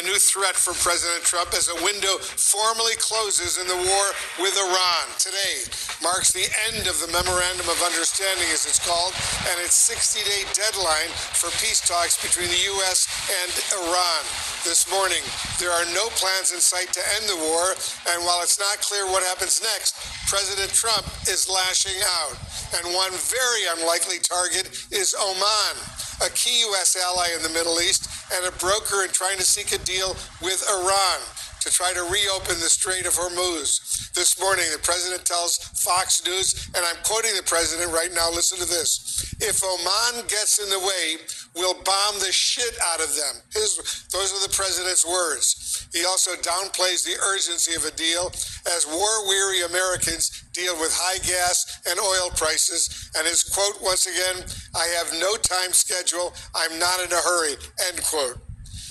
new threat from President Trump as a window formally closes in the war with Iran. Today marks the end of the Memorandum of Understanding, as it's called, and its 60-day deadline for peace talks between the U.S. and Iran. This morning, there are no plans in sight to end the war, and while it's not clear what happens next, President Trump is lashing out. And one very unlikely target is Oman, a key U.S. ally in the Middle East and a broker in trying to seek a deal with Iran to try to reopen the Strait of Hormuz. This morning, the president tells Fox News, and I'm quoting the president right now, listen to this: "If Oman gets in the way, we'll bomb the shit out of them." Those are the president's words. He also downplays the urgency of a deal as war-weary Americans deal with high gas and oil prices. And his quote, once again, "I have no time schedule. I'm not in a hurry," end quote.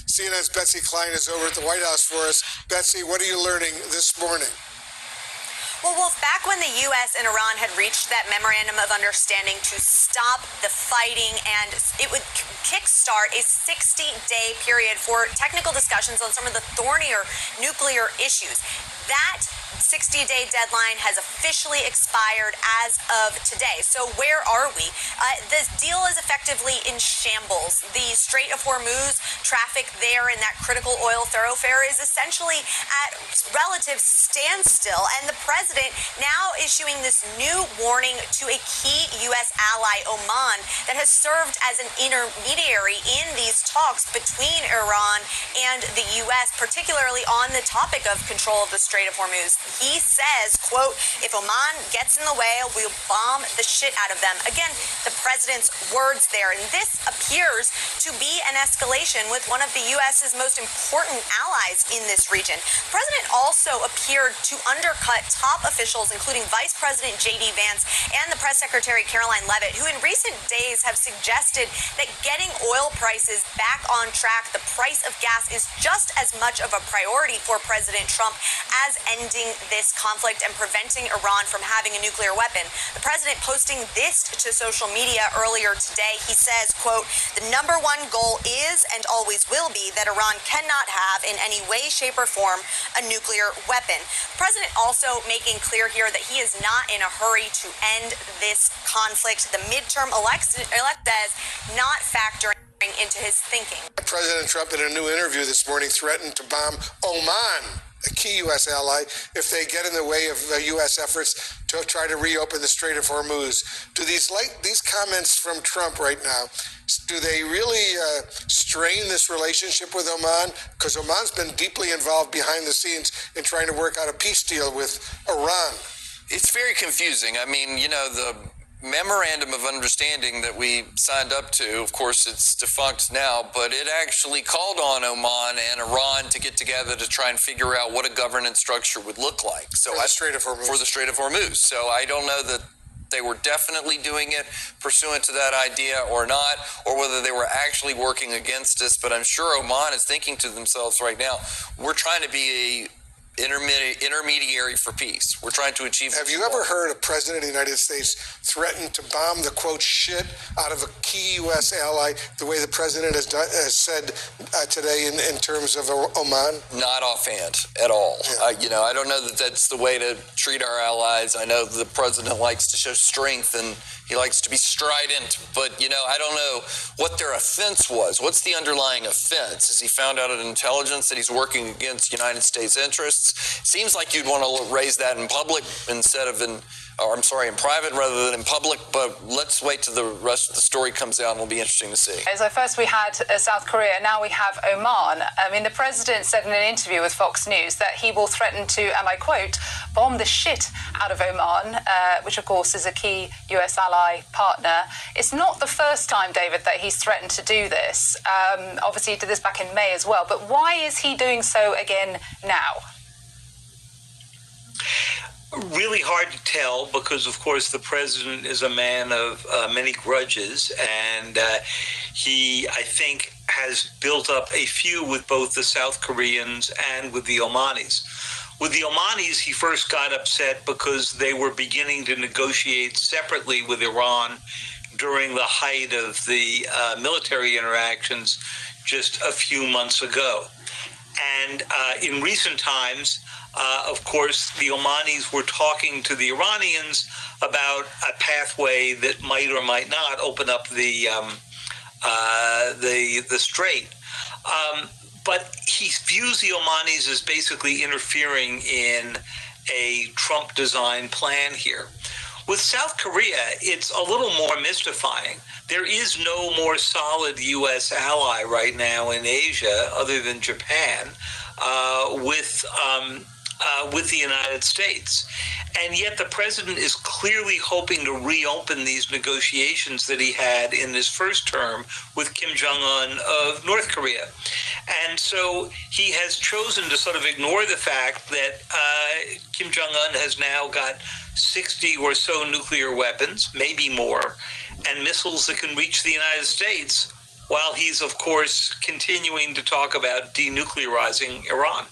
CNN's Betsy Klein is over at the White House for us. Betsy, what are you learning this morning? Well, Wolf, back when the U.S. and Iran had reached that memorandum of understanding to stop the fighting, and it would kickstart a 60-day period for technical discussions on some of the thornier nuclear issues. That 60-day deadline has officially expired as of today. So where are we? This deal is effectively in shambles. The Strait of Hormuz, traffic there in that critical oil thoroughfare is essentially at relative standstill. And the president now issuing this new warning to a key U.S. ally, Oman, that has served as an intermediary in these talks between Iran and the U.S., particularly on the topic of control of the Strait of Hormuz. He says, quote, "If Oman gets in the way, we'll bomb the shit out of them." Again, the president's words there. And this appears to be an escalation with one of the U.S.'s most important allies in this region. The president also appeared to undercut top officials, including Vice President J.D. Vance and the Press Secretary Caroline Leavitt, who in recent days have suggested that getting oil prices back on track, the price of gas, is just as much of a priority for President Trump as ending this conflict and preventing Iran from having a nuclear weapon. The president posting this to social media earlier today, he says, quote, "The number one goal is and always will be that Iran cannot have in any way, shape, or form a nuclear weapon." The president also making clear here that he is not in a hurry to end this conflict. The midterm elect says not factoring into his thinking. President Trump, in a new interview this morning, threatened to bomb Oman, a key U.S. ally, if they get in the way of U.S. efforts to try to reopen the Strait of Hormuz. Do these comments from Trump right now, do they really strain this relationship with Oman? Because Oman's been deeply involved behind the scenes in trying to work out a peace deal with Iran. It's very confusing. I mean, you know, the memorandum of understanding that we signed up to, of course, it's defunct now, but it actually called on Oman and Iran to get together to try and figure out what a governance structure would look like. So for the Strait of Hormuz. For the Strait of Hormuz. So I don't know that they were definitely doing it pursuant to that idea or not, or whether they were actually working against us. But I'm sure Oman is thinking to themselves right now, we're trying to be a intermediary for peace. We're trying to achieve. Have you ever heard a president of the United States threaten to bomb the, quote, shit out of a key U.S. ally the way the president has said today in terms of Oman? Not offhand at all. Yeah. You know, I don't know that that's the way to treat our allies. I know the president likes to show strength and he likes to be strident, but, you know, I don't know what their offense was. What's the underlying offense? Has he found out in intelligence that he's working against United States interests? Seems like you'd want to raise that in public instead of in private rather than in public, but let's wait till the rest of the story comes out and it'll be interesting to see. So first we had South Korea, now we have Oman. I mean, the president said in an interview with Fox News that he will threaten to, and I quote, bomb the shit out of Oman, which of course is a key US ally partner. It's not the first time, David, that he's threatened to do this. Obviously he did this back in May as well, but why is he doing so again now? Really hard to tell because, of course, the president is a man of many grudges, and he, I think, has built up a feud with both the South Koreans and with the Omanis. With the Omanis, he first got upset because they were beginning to negotiate separately with Iran during the height of the military interactions just a few months ago. And in recent times, of course, the Omanis were talking to the Iranians about a pathway that might or might not open up the strait. But he views the Omanis as basically interfering in a Trump-designed plan here. With South Korea, it's a little more mystifying. There is no more solid U.S. ally right now in Asia other than Japan with the United States. And yet the president is clearly hoping to reopen these negotiations that he had in his first term with Kim Jong-un of North Korea. And so he has chosen to sort of ignore the fact that Kim Jong-un has now got 60 or so nuclear weapons, maybe more, and missiles that can reach the United States, while he's, of course, continuing to talk about denuclearizing Iran.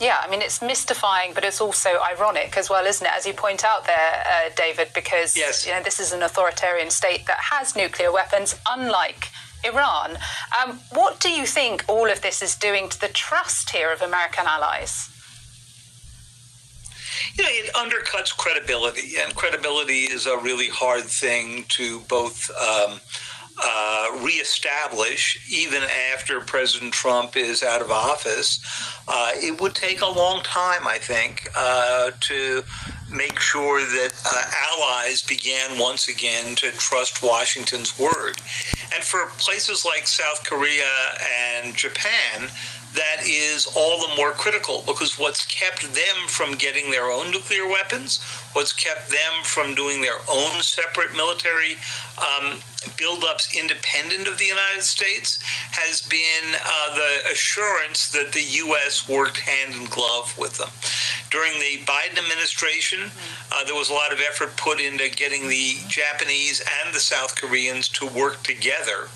Yeah, I mean, it's mystifying, but it's also ironic as well, isn't it? As you point out there, David, because yes, this is an authoritarian state that has nuclear weapons, unlike Iran. What do you think all of this is doing to the trust here of American allies? It undercuts credibility, and credibility is a really hard thing to both reestablish even after President Trump is out of office. It would take a long time, I think, to make sure that allies began once again to trust Washington's word. And for places like South Korea and Japan, that is all the more critical, because what's kept them from getting their own nuclear weapons, what's kept them from doing their own separate military buildups independent of the United States, has been the assurance that the U.S. worked hand in glove with them. During the Biden administration, there was a lot of effort put into getting the Japanese and the South Koreans to work together.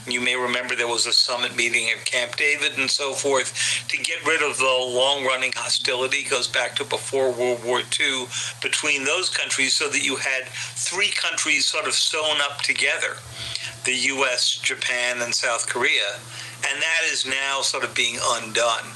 You may remember there was a summit meeting at Camp David and so forth to get rid of the long-running hostility, goes back to before World War II, between those countries, so that you had three countries sort of sewn up together, the U.S., Japan, and South Korea, and that is now sort of being undone.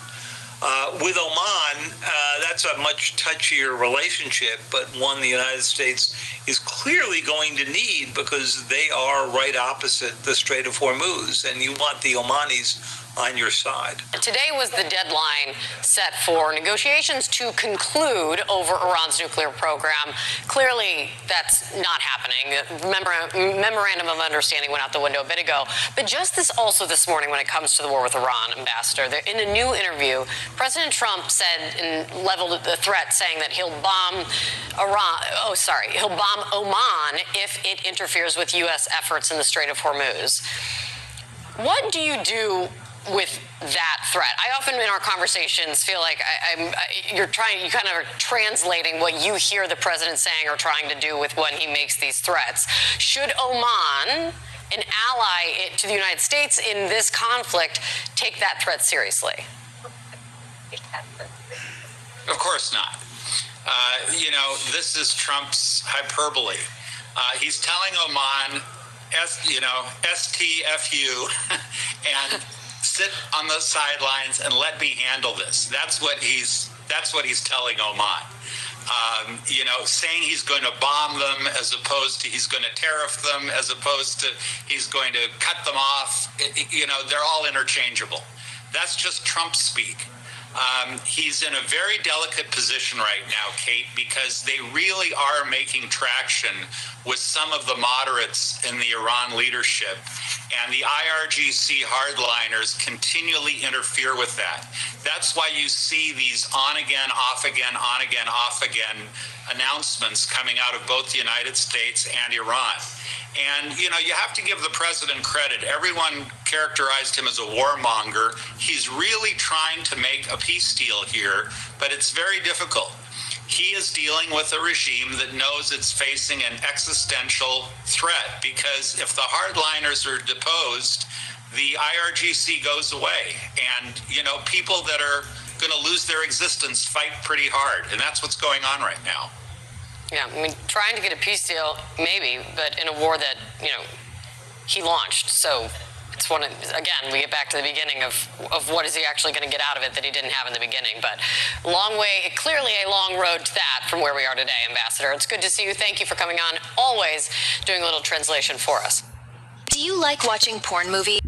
With Oman, that's a much touchier relationship, but one the United States is clearly going to need, because they are right opposite the Strait of Hormuz, and you want the Omanis on your side. Today was the deadline set for negotiations to conclude over Iran's nuclear program. Clearly, that's not happening. Memorandum of Understanding went out the window a bit ago. But just this morning, when it comes to the war with Iran, Ambassador, in a new interview, President Trump said and leveled the threat, saying that he'll bomb he'll bomb Oman if it interferes with U.S. efforts in the Strait of Hormuz. What do you do with that threat? I often in our conversations feel like you kind of are translating what you hear the president saying or trying to do with when he makes these threats. Should Oman, an ally to the United States in this conflict, take that threat seriously? Of course not. This is Trump's hyperbole. He's telling Oman, STFU, and sit on the sidelines and let me handle this. That's what he's telling Oman. Saying he's going to bomb them as opposed to he's going to tariff them, as opposed to he's going to cut them off. They're all interchangeable. That's just Trump speak. He's in a very delicate position right now, Kate, because they really are making traction with some of the moderates in the Iran leadership, and the IRGC hardliners continually interfere with that. That's why you see these on-again, off-again, on-again, off-again announcements coming out of both the United States and Iran. And, you have to give the president credit. Everyone characterized him as a warmonger. He's really trying to make a peace deal here, but it's very difficult. He is dealing with a regime that knows it's facing an existential threat, because if the hardliners are deposed, the IRGC goes away. And, people that are going to lose their existence fight pretty hard. And that's what's going on right now. Yeah, I mean, trying to get a peace deal, maybe, but in a war that, he launched. So it's again, we get back to the beginning of what is he actually going to get out of it that he didn't have in the beginning. But clearly a long road to that from where we are today, Ambassador. It's good to see you. Thank you for coming on. Always doing a little translation for us. Do you like watching porn movies?